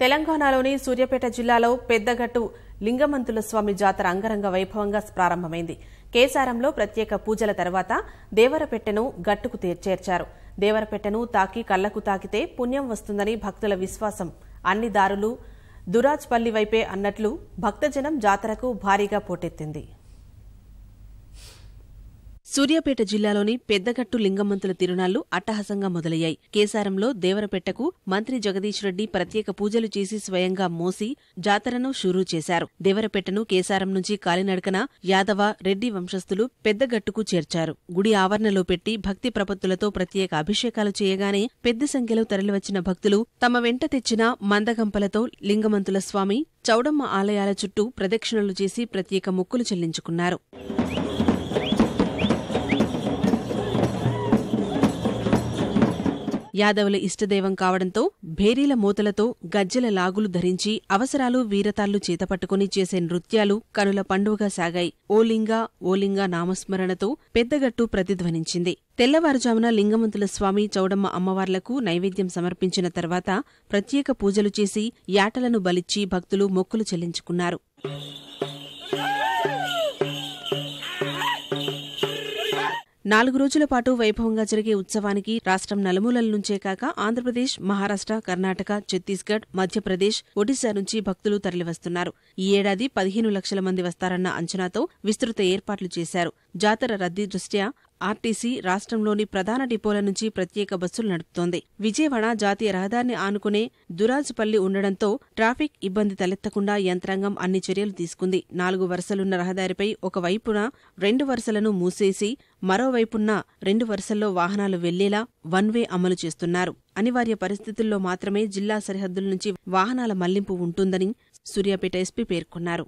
తెలంగాణలోని సూర్యాపేట జిల్లాలో పెద్దగట్టు లింగమంతుల స్వామి జాతర అంగరంగ వైభవంగా ప్రారంభమైంది. కేసారంలో ప్రత్యేక పూజల తర్వాత దేవరపెట్టెను గట్టుకు చేర్చారు. దేవరపెట్టెను తాకి కళ్లకు తాకితే పుణ్యం వస్తుందని భక్తుల విశ్వాసం. అన్ని దారులు దురాజ్పల్లి వైపే అన్నట్లు భక్తజనం జాతరకు భారీగా పోటెత్తింది. సూర్యాపేట జిల్లాలోని పెద్దగట్టు లింగమంతుల తిరునాళ్లు అట్టహాసంగా మొదలయ్యాయి. కేసారంలో దేవరపెట్టకు మంత్రి జగదీష్ రెడ్డి ప్రత్యేక పూజలు చేసి స్వయంగా మోసి జాతరను షురూ చేశారు. దేవరపెట్టను కేసారం నుంచి కాలినడకన యాదవ, రెడ్డి వంశస్థులు పెద్దగట్టుకు చేర్చారు. గుడి ఆవరణలో పెట్టి భక్తి ప్రపత్తులతో ప్రత్యేక అభిషేకాలు చేయగానే పెద్ద సంఖ్యలో తరలివచ్చిన భక్తులు తమ వెంట తెచ్చిన మందగంపలతో లింగమంతుల స్వామి, చౌడమ్మ ఆలయాల చుట్టూ ప్రదక్షిణలు చేసి ప్రత్యేక మొక్కులు చెల్లించుకున్నారు. యాదవుల ఇష్టదైవం కావడంతో భేరీల మూతలతో గజ్జెల లాగులు ధరించి అవసరాలు వీరతాళ్లు చేతపట్టుకుని చేసే నృత్యాలు కనుల పండుగగా సాగాయి. ఓలింగా నామస్మరణతో పెద్దగట్టు ప్రతిధ్వనించింది. తెల్లవారుజామున లింగమంతుల స్వామి, చౌడమ్మ అమ్మవార్లకు నైవేద్యం సమర్పించిన తర్వాత ప్రత్యేక పూజలు చేసి యాటలను బలిచ్చి భక్తులు మొక్కులు చెల్లించుకున్నారు. 4 రోజుల పాటు వైభవంగా జరిగే ఉత్సవానికి రాష్ట్రం నలుమూలల నుంచే కాక ఆంధ్రప్రదేశ్, మహారాష్ట్ర, కర్ణాటక, ఛత్తీస్గఢ్, మధ్యప్రదేశ్, ఒడిశా నుంచి భక్తులు తరలివస్తున్నారు. ఈ ఏడాది 15 లక్షల మంది వస్తారన్న అంచనాతో విస్తృత ఏర్పాట్లు చేశారు. జాతర రద్దీ దృష్ట్యా ఆర్టీసీ రాష్ట్రంలోని ప్రధాన డిపోల నుంచి ప్రత్యేక బస్సులు నడుపుతోంది. విజయవాడ జాతీయ రహదారిని ఆనుకునే దురాజ్పల్లి ఉండడంతో ట్రాఫిక్ ఇబ్బంది తలెత్తకుండా యంత్రాంగం అన్ని చర్యలు తీసుకుంది. 4 వరుసలున్న రహదారిపై ఒకవైపున 2 వరుసలను మూసేసి మరోవైపున్న 2 వరుసల్లో వాహనాలు వెళ్లేలా వన్ వే అమలు చేస్తున్నారు. అనివార్య పరిస్థితుల్లో మాత్రమే జిల్లా సరిహద్దుల నుంచి వాహనాల మళ్లింపు ఉంటుందని సూర్యాపేట ఎస్పీ పేర్కొన్నారు.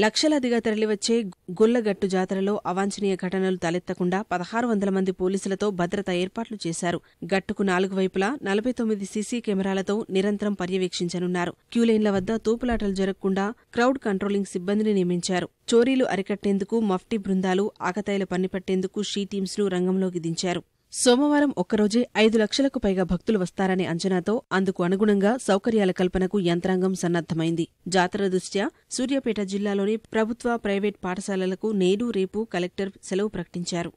లక్షలాదిగా తరలివచ్చే గుల్లగట్టు జాతరలో అవాంఛనీయ ఘటనలు తలెత్తకుండా 1600 మంది పోలీసులతో భద్రతా ఏర్పాట్లు చేశారు. గట్టుకు 4 వైపులా 49 సీసీ కెమెరాలతో నిరంతరం పర్యవేక్షించనున్నారు. క్యూలైన్ల వద్ద తోపులాటలు జరగకుండా క్రౌడ్ కంట్రోలింగ్ సిబ్బందిని నియమించారు. చోరీలు అరికట్టేందుకు మఫ్టీ బృందాలు, ఆకతాయిల పనిపట్టేందుకు షీ టీమ్స్ ను రంగంలోకి దించారు. సోమవారం ఒక్కరోజే 5 లక్షలకు పైగా భక్తులు వస్తారనే అంచనాతో అందుకు అనుగుణంగా సౌకర్యాల కల్పనకు యంత్రాంగం సన్నద్దమైంది. జాతర దృష్ట్యా సూర్యాపేట జిల్లాలోని ప్రభుత్వ, ప్రైవేట్ పాఠశాలలకు నేడు, రేపు కలెక్టర్ సెలవు ప్రకటించారు.